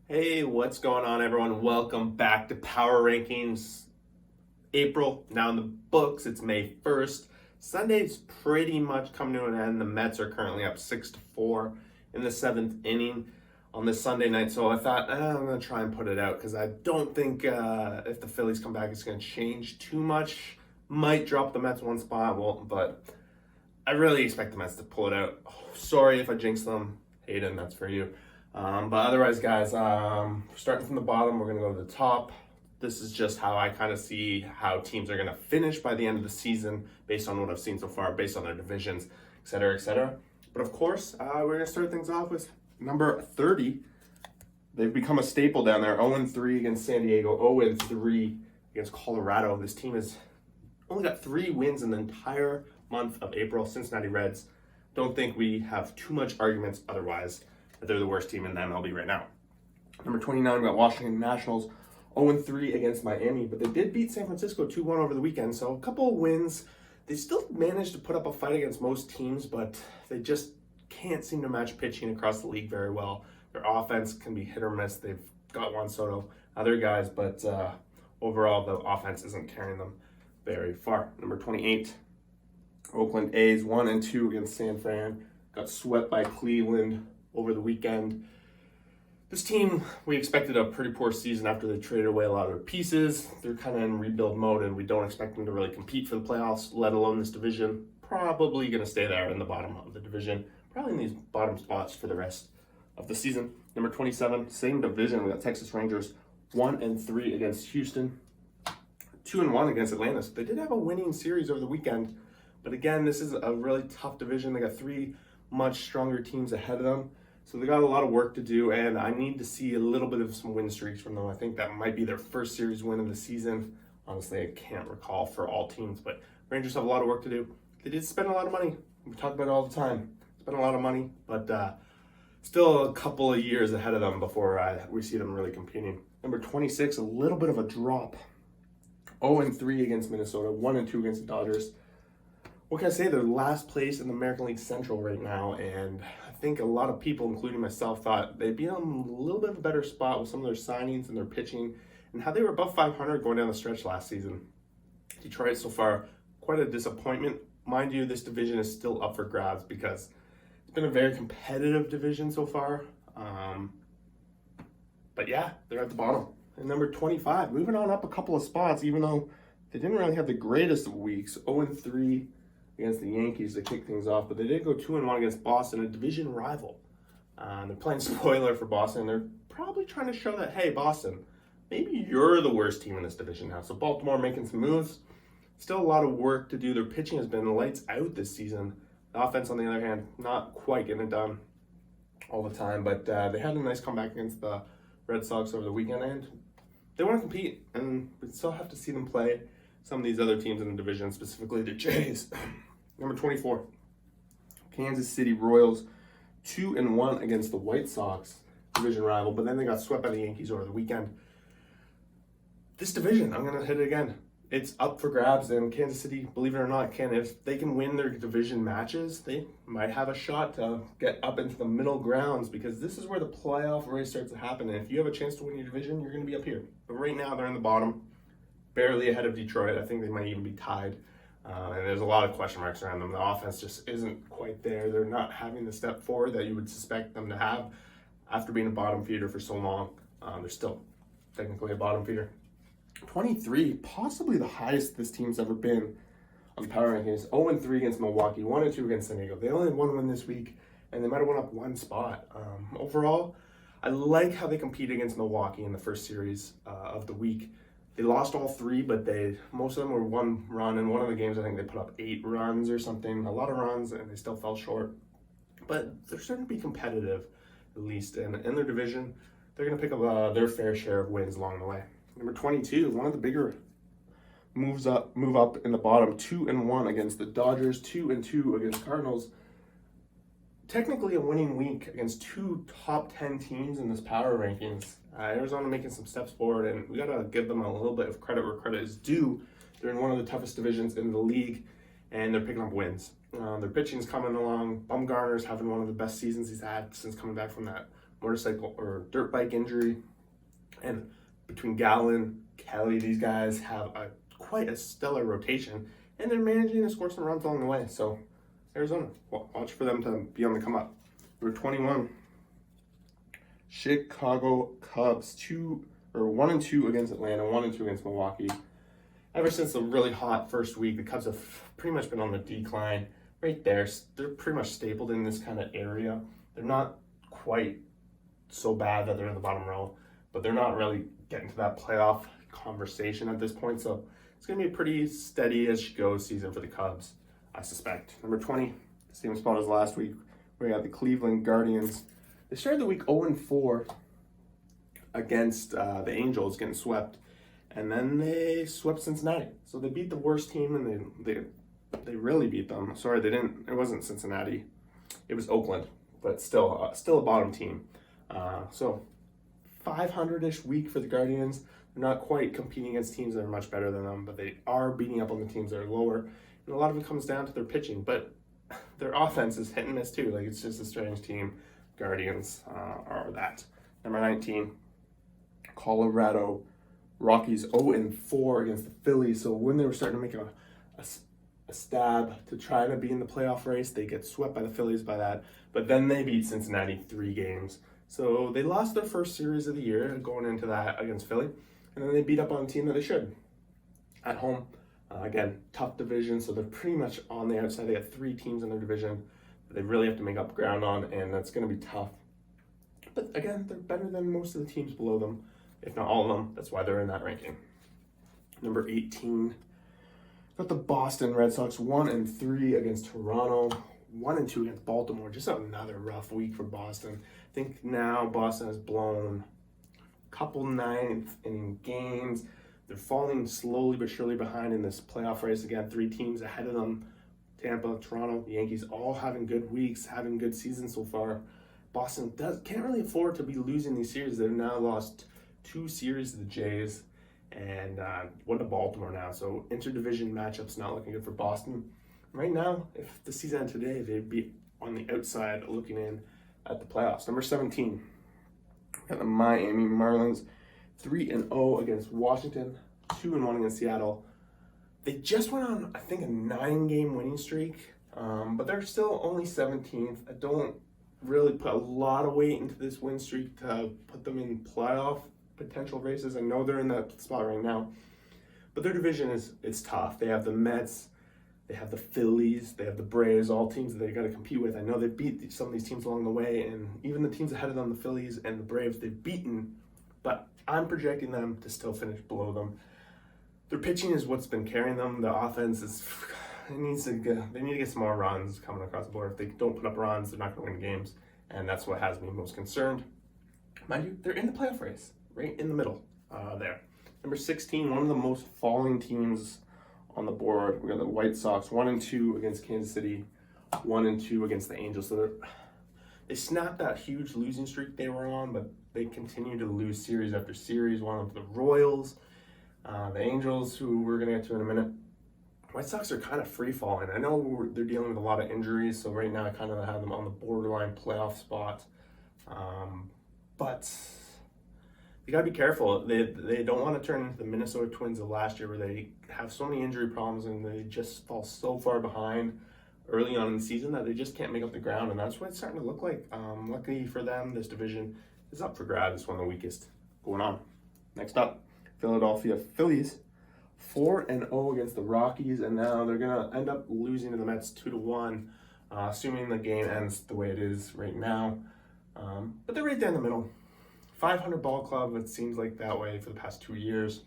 Hey, what's going on, everyone? Welcome back to Power Rankings. April, now in the books. It's May 1st. Sunday's pretty much come to an end. The Mets are currently up 6-4 in the seventh inning on this Sunday night. So I thought, I'm going to try and put it out because I don't think if the Phillies come back, it's going to change too much. Might drop the Mets one spot, but I really expect the Mets to pull it out. Sorry if I jinx them. Hayden, that's for you. But otherwise, guys, starting from the bottom, we're going to go to the top. This is just how I kind of see how teams are going to finish by the end of the season based on what I've seen so far, based on their divisions, et cetera, et cetera. But of course, we're going to start things off with number 30. They've become a staple down there. 0-3 against San Diego, 0-3 against Colorado. This team has only got 3 wins in the entire month of April. Cincinnati Reds. Don't think we have too much arguments otherwise that they're the worst team in the MLB right now. Number 29, we got Washington Nationals, 0-3 against Miami, but they did beat San Francisco 2-1 over the weekend, so a couple of wins. They still managed to put up a fight against most teams, but they just can't seem to match pitching across the league very well. Their offense can be hit or miss. They've got Juan Soto, other guys, but overall the offense isn't carrying them very far. Number 28, Oakland A's, 1-2 against San Fran. Got swept by Cleveland over the weekend. This team, we expected a pretty poor season after they traded away a lot of their pieces. They're kind of in rebuild mode, and we don't expect them to really compete for the playoffs, let alone this division. Probably going to stay there in the bottom of the division. Probably in these bottom spots for the rest of the season. Number 27, same division. We got Texas Rangers, 1-3 against Houston, 2-1 against Atlanta. So they did have a winning series over the weekend. But again, this is a really tough division. They got 3 much stronger teams ahead of them. So they got a lot of work to do, and I need to see a little bit of some win streaks from them. I think that might be their first series win of the season. Honestly, I can't recall for all teams, but Rangers have a lot of work to do. They did spend a lot of money. We talk about it all the time. Spend a lot of money, but still a couple of years ahead of them before we see them really competing. Number 26, a little bit of a drop. 0-3 against Minnesota, 1-2 against the Dodgers. What can I say? They're last place in the American League Central right now, and I think a lot of people, including myself, thought they'd be in a little bit of a better spot with some of their signings and their pitching and how they were above 500 going down the stretch last season. Detroit so far, quite a disappointment. Mind you, this division is still up for grabs because it's been a very competitive division so far. But yeah, they're at the bottom. And number 25, moving on up a couple of spots, even though they didn't really have the greatest of weeks. 0-3 against the Yankees to kick things off, but they did go 2-1 against Boston, a division rival. They're playing spoiler for Boston. They're probably trying to show that, hey, Boston, maybe you're the worst team in this division now. So Baltimore making some moves. Still a lot of work to do. Their pitching has been lights out this season. The offense, on the other hand, not quite getting it done all the time, but they had a nice comeback against the Red Sox over the weekend, and they want to compete, and we still have to see them play some of these other teams in the division, specifically the Jays. Number 24, Kansas City Royals, 2-1 against the White Sox, division rival, but then they got swept by the Yankees over the weekend. This division, I'm going to hit it again. It's up for grabs, and Kansas City, believe it or not, if they can win their division matches, they might have a shot to get up into the middle grounds, because this is where the playoff race starts to happen, and if you have a chance to win your division, you're going to be up here. But right now, they're in the bottom, barely ahead of Detroit. I think they might even be tied. And there's a lot of question marks around them. The offense just isn't quite there. They're not having the step forward that you would suspect them to have after being a bottom feeder for so long. They're still technically a bottom feeder. 23, possibly the highest this team's ever been on the power rankings. 0-3 against Milwaukee, 1-2 against San Diego. They only had 1 win this week, and they might have went up 1 spot. Overall, I like how they compete against Milwaukee in the first series of the week. They lost all 3, but most of them were 1 run. In one of the games, I think they put up 8 runs or something, a lot of runs, and they still fell short. But they're starting to be competitive, at least. And in their division, they're going to pick up their fair share of wins along the way. Number 22, one of the bigger move up in the bottom, 2-1 against the Dodgers, 2-2 against Cardinals. Technically a winning week against 2 top 10 teams in this power rankings. Arizona making some steps forward, and we got to give them a little bit of credit where credit is due. They're in one of the toughest divisions in the league, and they're picking up wins. Their pitching's coming along. Bumgarner's having one of the best seasons he's had since coming back from that motorcycle or dirt bike injury. And between Gallen, Kelly, these guys have quite a stellar rotation, and they're managing to score some runs along the way. So Arizona, watch for them to be on the come up. Number 21, Chicago Cubs, 1-2 against Atlanta, 1-2 against Milwaukee. Ever since the really hot first week, the Cubs have pretty much been on the decline. Right there, they're pretty much stapled in this kind of area. They're not quite so bad that they're in the bottom row, but they're not really getting to that playoff conversation at this point. So it's going to be a pretty steady as she goes season for the Cubs, I suspect. Number 20, same spot as last week. We got the Cleveland Guardians. They started the week 0-4 against the Angels, getting swept. And then they swept Cincinnati. So they beat the worst team, and they really beat them. Sorry, they didn't. It wasn't Cincinnati. It was Oakland, but still a bottom team. So 500-ish week for the Guardians. They're not quite competing against teams that are much better than them, but they are beating up on the teams that are lower. And a lot of it comes down to their pitching, but their offense is hit and miss too. Like, it's just a strange team. Guardians are that. Number 19, Colorado Rockies, 0-4 against the Phillies. So when they were starting to make a stab to try to be in the playoff race, they get swept by the Phillies by that. But then they beat Cincinnati 3 games. So they lost their first series of the year going into that against Philly. And then they beat up on a team that they should. At home, again, tough division. So they're pretty much on the outside. They got 3 teams in their division that they really have to make up ground on, and that's going to be tough. But again, they're better than most of the teams below them, if not all of them. That's why they're in that ranking. Number 18, got the Boston Red Sox, 1-3 against Toronto, 1-2 against Baltimore. Just another rough week for Boston. I think now Boston has blown a couple 9th inning games. They're falling slowly but surely behind in this playoff race. Again, 3 teams ahead of them. Tampa, Toronto, the Yankees, all having good weeks, having good seasons so far. Boston can't really afford to be losing these series. They've now lost 2 series to the Jays and 1 to Baltimore now. So interdivision matchups not looking good for Boston. Right now, if the season ended today, they'd be on the outside looking in at the playoffs. Number 17, got the Miami Marlins, 3-0 against Washington, 2-1 against Seattle. They just went on, I think, a 9-game winning streak, but they're still only 17th. I don't really put a lot of weight into this win streak to put them in playoff potential races. I know they're in that spot right now, but their division it's tough. They have the Mets, they have the Phillies, they have the Braves, all teams that they got to compete with. I know they beat some of these teams along the way, and even the teams ahead of them, the Phillies and the Braves, they've beaten, but I'm projecting them to still finish below them. Their pitching is what's been carrying them. The offense they need to get some more runs coming across the board. If they don't put up runs, they're not going to win games, and that's what has me most concerned. Mind you, they're in the playoff race, right in the middle there. Number 16, one of the most falling teams on the board. We got the White Sox, 1-2 against Kansas City, 1-2 against the Angels. So they snapped that huge losing streak they were on, but they continue to lose series after series. One of the Royals, the Angels, who we're going to get to in a minute. White Sox are kind of free-falling. I know they're dealing with a lot of injuries, so right now I kind of have them on the borderline playoff spot. But you got to be careful. They don't want to turn into the Minnesota Twins of last year, where they have so many injury problems and they just fall so far behind early on in the season that they just can't make up the ground, and that's what it's starting to look like. Luckily for them, this division is up for grabs. It's one of the weakest going on. Next up, Philadelphia Phillies, 4-0 against the Rockies, and now they're going to end up losing to the Mets 2-1, assuming the game ends the way it is right now. But they're right there in the middle. 500 ball club, it seems like that way for the past 2 years.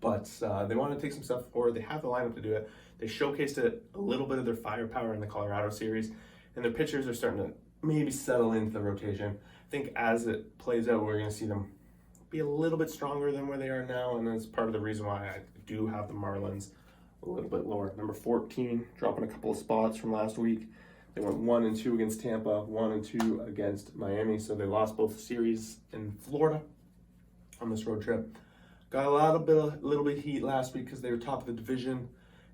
But they want to take some stuff forward. They have the lineup to do it. They showcased a little bit of their firepower in the Colorado series, and their pitchers are starting to maybe settle into the rotation. I think as it plays out, we're going to see them be a little bit stronger than where they are now, and that's part of the reason why I do have the Marlins a little bit lower. Number 14, dropping a couple of spots from last week. They went 1-2 against Tampa, 1-2 against Miami, so they lost both series in Florida on this road trip. Got a little bit of heat last week because they were top of the division,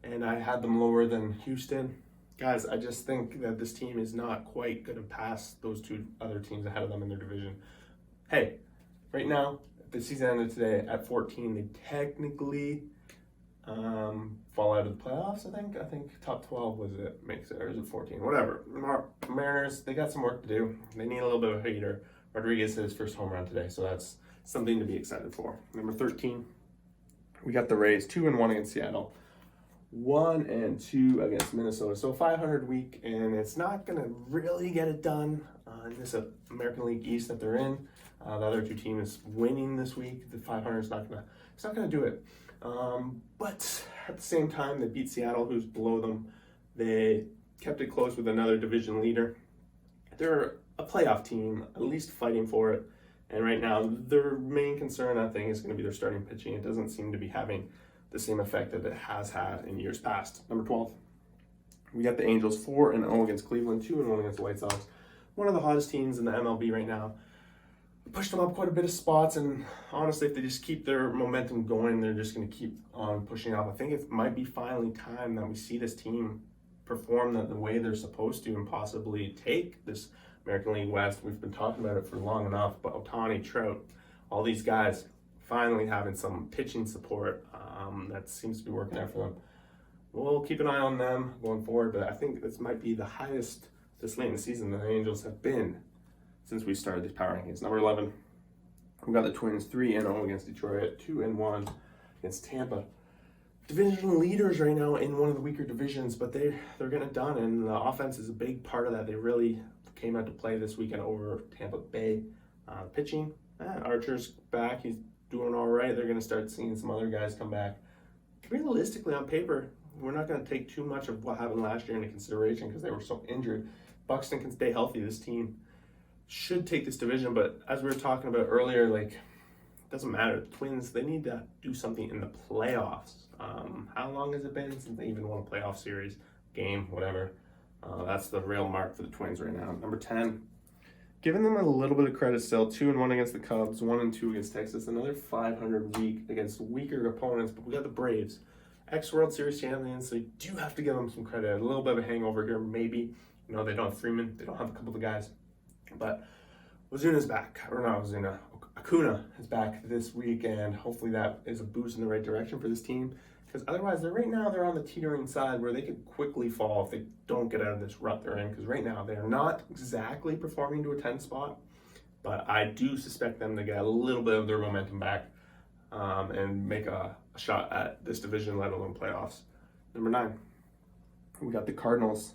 and I had them lower than Houston. Guys, I just think that this team is not quite going to pass those two other teams ahead of them in their division. Hey, right now, if the season ended today at 14, they technically fall out of the playoffs, I think top 12 was it, makes it, or is it 14? Whatever. Mariners, they got some work to do. They need a little bit of a heater. Rodriguez hit his first home run today, so that's something to be excited for. Number 13, we got the Rays, 2-1 against Seattle. 1-2 against Minnesota. So 500 week, and it's not going to really get it done in this American League East that they're in. The other two teams winning this week. The 500 is not going to do it. But at the same time, they beat Seattle, who's below them. They kept it close with another division leader. They're a playoff team, at least fighting for it. And right now, their main concern, I think, is going to be their starting pitching. It doesn't seem to be having the same effect that it has had in years past. Number 12, we got the Angels, 4-0 against Cleveland, 2-1 against the White Sox. One of the hottest teams in the MLB right now. Pushed them up quite a bit of spots, and honestly, if they just keep their momentum going, they're just going to keep on pushing up. I think it might be finally time that we see this team perform the way they're supposed to and possibly take this American League West. We've been talking about it for long enough, but Ohtani, Trout, all these guys finally having some pitching support that seems to be working out for them. We'll keep an eye on them going forward, but I think this might be the highest this late in the season the Angels have been since we started these power rankings. Number 11, we got the Twins, 3-0 against Detroit, 2-1 against Tampa. Division leaders right now in one of the weaker divisions, but they're getting it done, and the offense is a big part of that. They really came out to play this weekend over Tampa Bay. Pitching, Archer's back. He's doing all right. They're going to start seeing some other guys come back. Realistically, on paper, we're not going to take too much of what happened last year into consideration because they were so injured. Buxton can stay healthy. This team should take this division, but as we were talking about earlier, it doesn't matter. The Twins, they need to do something in the playoffs. How long has it been since they even won a playoff series, game, whatever? That's the real mark for the Twins right now. Number 10, giving them a little bit of credit still, 2-1 against the Cubs, 1-2 against Texas, another 500 week against weaker opponents, but we got the Braves, ex-World Series champions, so you do have to give them some credit. A little bit of a hangover here, maybe. They don't have Freeman, they don't have a couple of guys, but Ozuna's back, or not Ozuna, Acuna is back this week, and hopefully that is a boost in the right direction for this team, because otherwise, they're on the teetering side where they could quickly fall if they don't get out of this rut they're in, because right now they are not exactly performing to a 10 spot, but I do suspect them to get a little bit of their momentum back and make a shot at this division, let alone playoffs. Number 9, we got the Cardinals,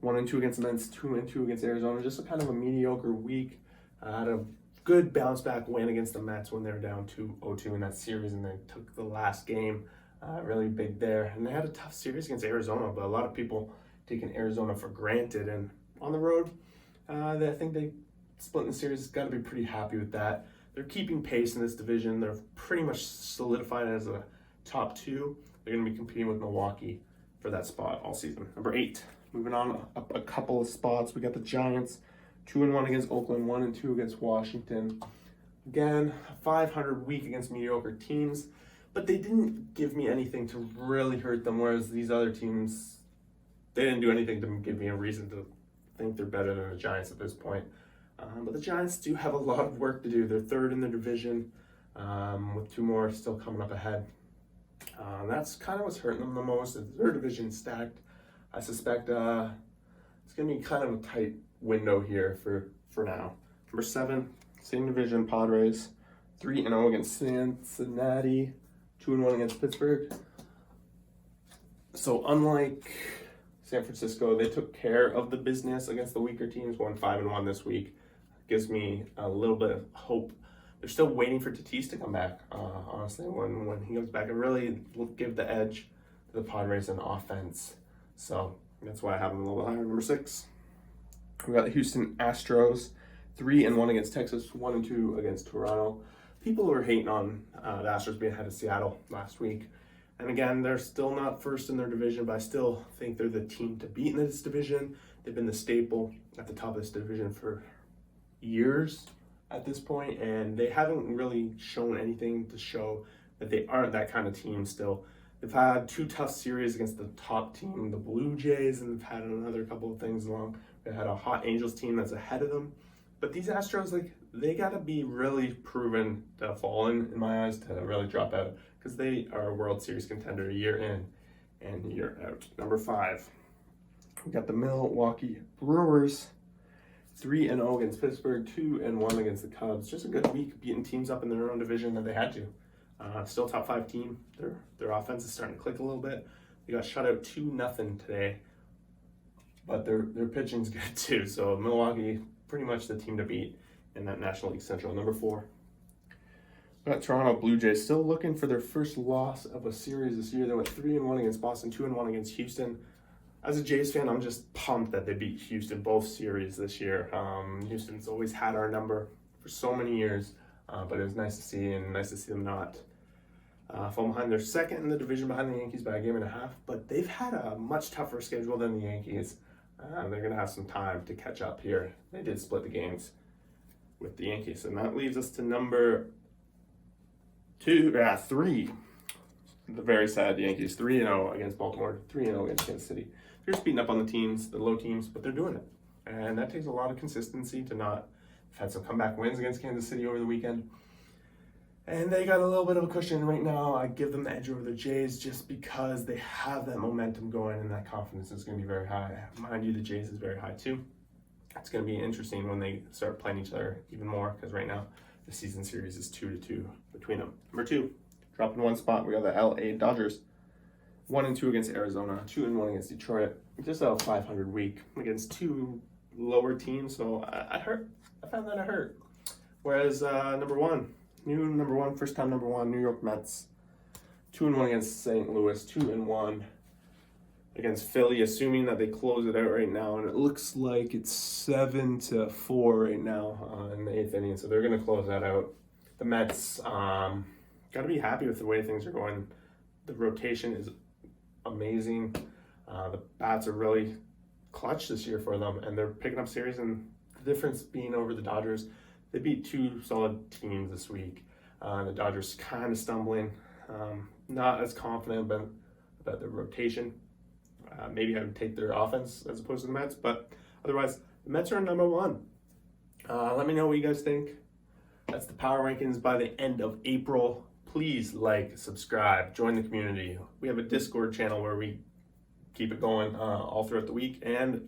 1-2 against the Mets, 2-2 against Arizona. Just a kind of a mediocre week. Had a good bounce back win against the Mets when they were down 2-0 in that series, and they took the last game really big there. And they had a tough series against Arizona, but a lot of people taking Arizona for granted. And on the road, I think they split in the series. Got to be pretty happy with that. They're keeping pace in this division. They're pretty much solidified as a top 2. They're going to be competing with Milwaukee for that spot all season. Number 8, moving on up a couple of spots. We got the Giants, 2-1 against Oakland, 1-2 against Washington. Again, a 500 week against mediocre teams, but they didn't give me anything to really hurt them, whereas these other teams, they didn't do anything to give me a reason to think they're better than the Giants at this point. But the Giants do have a lot of work to do. They're 3rd in the division, with 2 more still coming up ahead. That's kind of what's hurting them the most. Their division stacked. I suspect it's going to be kind of a tight window here for now. Number 7, same division, Padres, 3-0 against Cincinnati, 2-1 against Pittsburgh. So unlike San Francisco, they took care of the business against the weaker teams, won 5-1 this week. Gives me a little bit of hope. They're still waiting for Tatis to come back. Honestly, when he comes back, it really will give the edge to the Padres in offense. So that's why I have them a little higher. Number 6, we got the Houston Astros, 3-1 against Texas, 1-2 against Toronto. People were hating on the Astros being ahead of Seattle last week. And again, they're still not first in their division, but I still think they're the team to beat in this division. They've been the staple at the top of this division for years at this point, and they haven't really shown anything to show that they aren't that kind of team still. They've had 2 tough series against the top team, the Blue Jays, and they've had another couple of things along. They had a hot Angels team that's ahead of them. But these Astros, like, they got to be really proven to have fallen, in my eyes, to really drop out, because they are a World Series contender year in and year out. Number 5, we got the Milwaukee Brewers, 3-0 against Pittsburgh, 2-1 against the Cubs. Just a good week, beating teams up in their own division that they had to. Still top 5 team. Their offense is starting to click a little bit. They got shut out 2-0 today, but their pitching's good too. So Milwaukee, pretty much the team to beat in that National League Central. Number 4, we got Toronto Blue Jays, still looking for their first loss of a series this year. They went 3-1 against Boston, 2-1 against Houston. As a Jays fan, I'm just pumped that they beat Houston both series this year. Houston's always had our number for so many years, but it was nice to see, and nice to see them not fall behind. They're second in the division behind the Yankees by a game and a half, but they've had a much tougher schedule than the Yankees. They're going to have some time to catch up here. They did split the games with the Yankees, and that leaves us to number 3. The very sad Yankees, 3-0 against Baltimore, 3-0 against Kansas City. They're just beating up on the teams, the low teams, but they're doing it. And that takes a lot of consistency to not. They've had some comeback wins against Kansas City over the weekend. And they got a little bit of a cushion right now. I give them the edge over the Jays just because they have that momentum going, and that confidence is going to be very high. Mind you, the Jays is very high too. It's going to be interesting when they start playing each other even more, because right now the season series is 2-2 between them. Number 2, dropping 1 spot, we got the LA Dodgers. 1-2 against Arizona, 2-1 against Detroit. Just a 500 week against 2 lower teams, so I found that it hurt. Whereas number 1, first time number 1, New York Mets, 2-1 against St. Louis, 2-1 against Philly, assuming that they close it out right now, and it looks like it's 7-4 right now in the 8th inning, so they're going to close that out. The Mets got to be happy with the way things are going. The rotation is amazing. The bats are really clutch this year for them, and they're picking up series, and the difference being over the Dodgers, they beat 2 solid teams this week. The Dodgers kind of stumbling, not as confident about their rotation. Maybe I would take their offense as opposed to the Mets, but otherwise, the Mets are number 1. Let me know what you guys think. That's the Power Rankings by the end of April. Please like, subscribe, join the community. We have a Discord channel where we keep it going all throughout the week. And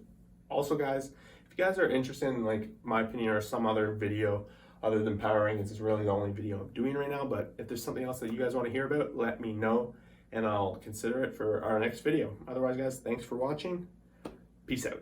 also, guys, if you guys are interested in, like, my opinion or some other video other than Power Rankings, is really the only video I'm doing right now. But if there's something else that you guys want to hear about, let me know, and I'll consider it for our next video. Otherwise, guys, thanks for watching. Peace out.